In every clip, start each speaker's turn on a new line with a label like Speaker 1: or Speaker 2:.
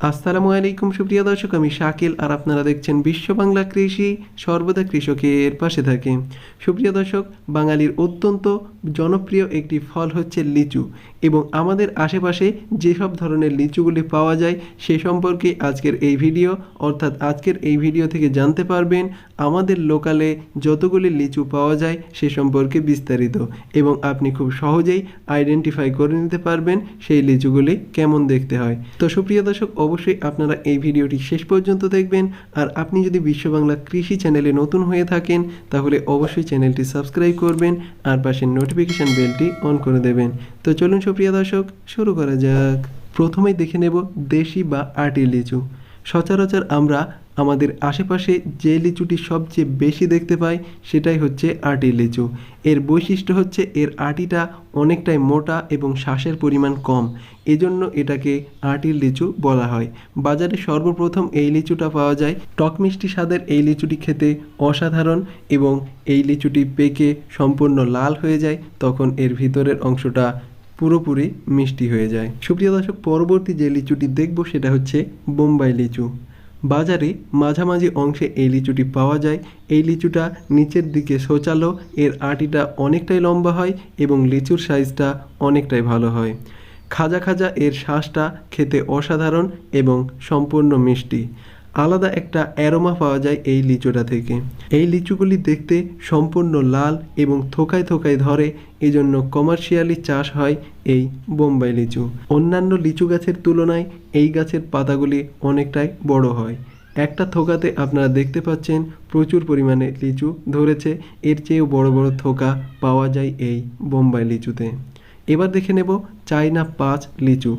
Speaker 1: আসসালামু আলাইকুম সুপ্রিয় দর্শক, আমি শাকিল আর আপনারা দেখছেন বিশ্ব বাংলা কৃষি, সর্বদা কৃষকের পাশে থাকে। সুপ্রিয় দর্শক, বাঙালির অত্যন্ত জনপ্রিয় একটি ফল হচ্ছে লিচু, এবং আমাদের আশেপাশে যেসব ধরনের লিচুগুলি পাওয়া যায় সে সম্পর্কে আজকের এই ভিডিও, অর্থাৎ আজকের এই ভিডিও থেকে জানতে পারবেন আমাদের লোকালে যতগুলি লিচু পাওয়া যায় সে সম্পর্কে বিস্তারিত, এবং আপনি খুব সহজেই আইডেন্টিফাই করে নিতে পারবেন সেই লিচুগুলি কেমন দেখতে হয়। তো সুপ্রিয় দর্শক, অবশ্যই আপনারা এই ভিডিওটি শেষ পর্যন্ত দেখবেন। আর আপনি যদি বিশ্ব বাংলা কৃষি চ্যানেলে নতুন হয়ে থাকেন তাহলে অবশ্যই চ্যানেলটি সাবস্ক্রাইব করবেন আর পাশের নোটিফিকেশন বেলটি অন করে দেবেন। তো চলুন সুপ্রিয় দর্শক, শুরু করা যাক। প্রথমেই দেখে নেব দেশি বা আটি লিচু। সচরাচর আমরা আমাদের আশেপাশে যে লিচুটি সবচেয়ে বেশি দেখতে পাই সেটাই হচ্ছে আটি লিচু। এর বৈশিষ্ট্য হচ্ছে এর আটিটা অনেকটাই মোটা এবং শ্বাসের পরিমাণ কম, এজন্য এটাকে আটির লিচু বলা হয়। বাজারে সর্বপ্রথম এই লিচুটা পাওয়া যায়। টক মিষ্টি স্বাদের এই লিচুটি খেতে অসাধারণ, এবং এই লিচুটি পেকে সম্পূর্ণ লাল হয়ে যায় তখন এর ভিতরের অংশটা পুরোপুরি মিষ্টি হয়ে যায়। সুপ্রিয় দর্শক, পরবর্তী যে লিচুটি দেখব সেটা হচ্ছে বোম্বাই লিচু। বাজারে মাঝামাঝি অংশে এই লিচুটি পাওয়া যায়। এই লিচুটা নিচের দিকে সোচালো, এর আটিটা অনেকটাই লম্বা হয় এবং লিচুর সাইজটা অনেকটাই ভালো হয়। খাজা খাজা এর শ্বাসটা খেতে অসাধারণ এবং সম্পূর্ণ মিষ্টি। আলাদা একটা অ্যারোমা পাওয়া যায় এই লিচুটা থেকে। এই লিচুগুলি দেখতে সম্পূর্ণ লাল এবং থোকায় থোকায় ধরে, এজন্য কমার্শিয়ালি চাষ হয় এই বোম্বাই লিচু। অন্যান্য লিচু গাছের তুলনায় এই গাছের পাতাগুলি অনেকটাই বড় হয়। একটা থোকাতে আপনারা দেখতে পাচ্ছেন প্রচুর পরিমাণে লিচু ধরেছে, এর চেয়েও বড় বড় থোকা পাওয়া যায় এই বোম্বাই লিচুতে। এবার দেখে নেব চায়না 5 লিচু।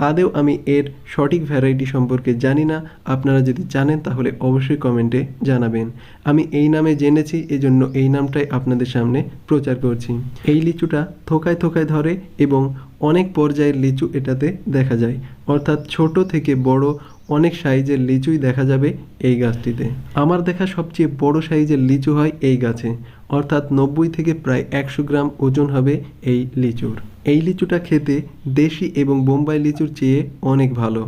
Speaker 1: আদেও আমি এর সঠিক ভ্যারাইটি সম্পর্কে জানি না, আপনারা যদি জানেন তাহলে অবশ্যই কমেন্টে জানাবেন। আমি এই নামে জেনেছি, এজন্য এই নামটাই আপনাদের সামনে প্রচার করছি। এই লিচুটা থোকায় থোকায় ধরে এবং অনেক পর্যায়ের লিচু এটাতে দেখা যায়, অর্থাৎ ছোট থেকে বড় অনেক সাইজের লিচুই দেখা যাবে এই গাছটিতে। আমার দেখা সবচেয়ে বড় সাইজের লিচু হয় এই গাছে, অর্থাৎ 90 থেকে প্রায় 100 গ্রাম ওজন হবে এই লিচুর। এই লিচুটা খেতে দেশি এবং বোম্বাই লিচুর চেয়ে অনেক ভালো,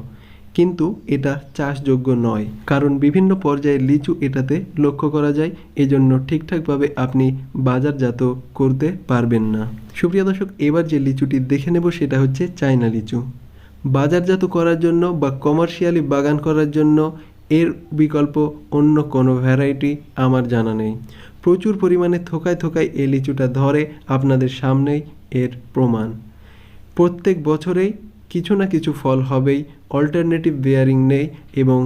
Speaker 1: কিন্তু এটা চাষযোগ্য নয়, কারণ বিভিন্ন পর্যায়ের লিচু এটাতে লক্ষ্য করা যায়, এজন্য ঠিকঠাকভাবে আপনি বাজারজাত করতে পারবেন না। সুপ্রিয় দর্শক, এবার যে লিচুটি দেখে নেব সেটা হচ্ছে চায়না লিচু। বাজারজাত করার জন্য বা কমার্শিয়ালি বাগান করার জন্য এর বিকল্প অন্য কোনো ভ্যারাইটি আমার জানা নেই। প্রচুর পরিমাণে থোকায় থোকায় এই লিচুটা ধরে, আপনাদের সামনেই এর প্রমাণ। প্রত্যেক বছরেই কিছু না কিছু ফল হবেই, অল্টারনেটিভ বেয়ারিং নেই, এবং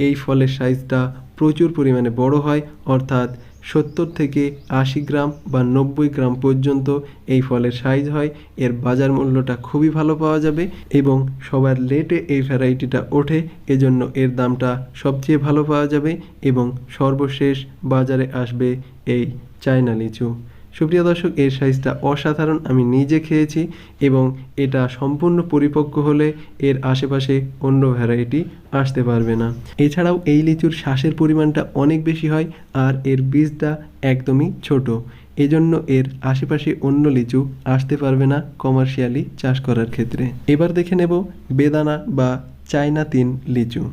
Speaker 1: এই ফলের সাইজটা প্রচুর পরিমাণে বড় হয়, অর্থাৎ 70 থেকে 80 গ্রাম বা 90 গ্রাম পর্যন্ত এই ফলের সাইজ হয়। এর বাজার মূল্যটা খুবই ভালো পাওয়া যাবে এবং সবার লেটে এই ভ্যারাইটিটা ওঠে, এজন্য এর দামটা সবচেয়ে ভালো পাওয়া যাবে এবং সর্বশেষ বাজারে আসবে এই চায়না লিচু। সুপ্রিয় দর্শক, এর সাইজটা অসাধারণ, আমি নিজে খেয়েছি, এবং এটা সম্পূর্ণ পরিপক্ক হলে এর আশেপাশে অন্য ভ্যারাইটি আসতে পারবে না। এছাড়াও এই লিচুর শ্বাসের পরিমাণটা অনেক বেশি হয় আর এর বীজটা একদমই ছোট, এজন্য এর আশেপাশে অন্য লিচু আসতে পারবে না কমার্শিয়ালি চাষ করার ক্ষেত্রে। এবার দেখে নেব বেদানা বা চায়না 3 লিচু।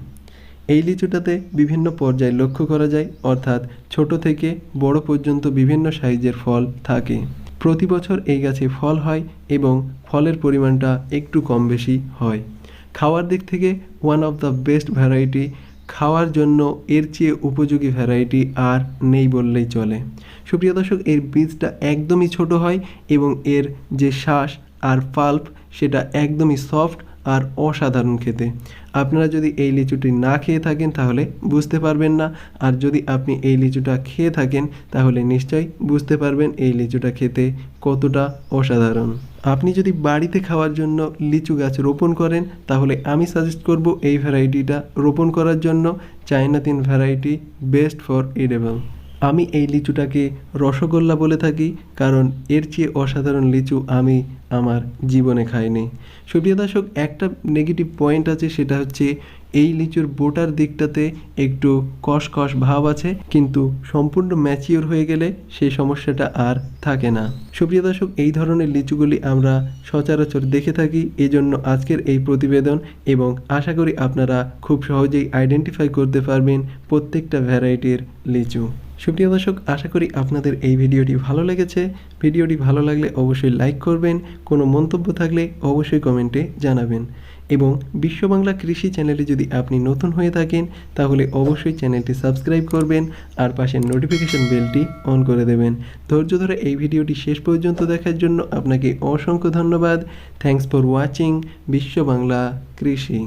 Speaker 1: এই লিচুটাতে বিভিন্ন পর্যায়ে লক্ষ্য করা যায়, অর্থাৎ ছোট থেকে বড় পর্যন্ত বিভিন্ন সাইজের ফল থাকে। প্রতি বছর এই গাছে ফল হয় এবং ফলের পরিমাণটা একটু কম বেশি হয়। খাওয়ার দিক থেকে one of the best variety. খাওয়ার জন্য এর চেয়ে উপযোগী ভ্যারাইটি আর নেই বললেই চলে। সুপ্রিয় দর্শক, এর বীজটা একদমই ছোট হয় এবং এর যে শ্বাস আর পাল্প সেটা একদমই সফট আর অসাধারণ খেতে। আপনারা যদি এই লিচুটি না খেয়ে থাকেন তাহলে বুঝতে পারবেন না, আর যদি আপনি এই লিচুটা খেয়ে থাকেন তাহলে নিশ্চয়ই বুঝতে পারবেন এই লিচুটা খেতে কতটা অসাধারণ। আপনি যদি বাড়িতে খাওয়ার জন্য লিচু গাছ রোপণ করেন তাহলে আমি সাজেস্ট করব এই ভ্যারাইটিটা রোপণ করার জন্য। China 3 variety best for edible. আমি এই লিচুটাকে রসগোল্লা বলে থাকি, কারণ এর চেয়ে অসাধারণ লিচু আমি আমার জীবনে খাইনি। সুপ্রিয় দর্শক, একটা নেগেটিভ পয়েন্ট আছে, সেটা হচ্ছে এই লিচুর বোটার দিকটাতে একটু কষকষ ভাব আছে, কিন্তু সম্পূর্ণ ম্যাচিওর হয়ে গেলে সেই সমস্যাটা আর থাকে না। সুপ্রিয় দর্শক, এই ধরনের লিচুগুলি আমরা সচরাচর দেখে থাকি, এজন্য আজকের এই প্রতিবেদন, এবং আশা করি আপনারা খুব সহজেই আইডেন্টিফাই করতে পারবেন প্রত্যেকটা ভ্যারাইটির লিচু। সুপ্রিয় দর্শক, আশা করি আপনাদের এই ভিডিওটি ভালো লেগেছে। ভিডিওটি ভালো লাগলে অবশ্যই লাইক করবেন, কোনো মন্তব্য থাকলে অবশ্যই কমেন্টে জানাবেন, এবং বিশ্ব বাংলা কৃষি চ্যানেলে যদি আপনি নতুন হয়ে থাকেন তাহলে অবশ্যই চ্যানেলটি সাবস্ক্রাইব করবেন আর পাশের নোটিফিকেশন বেলটি অন করে দেবেন। ধৈর্য ধরে এই ভিডিওটি শেষ পর্যন্ত দেখার জন্য আপনাকে অসংখ্য ধন্যবাদ। থ্যাঙ্কস ফর ওয়াচিং বিশ্ব বাংলা কৃষি।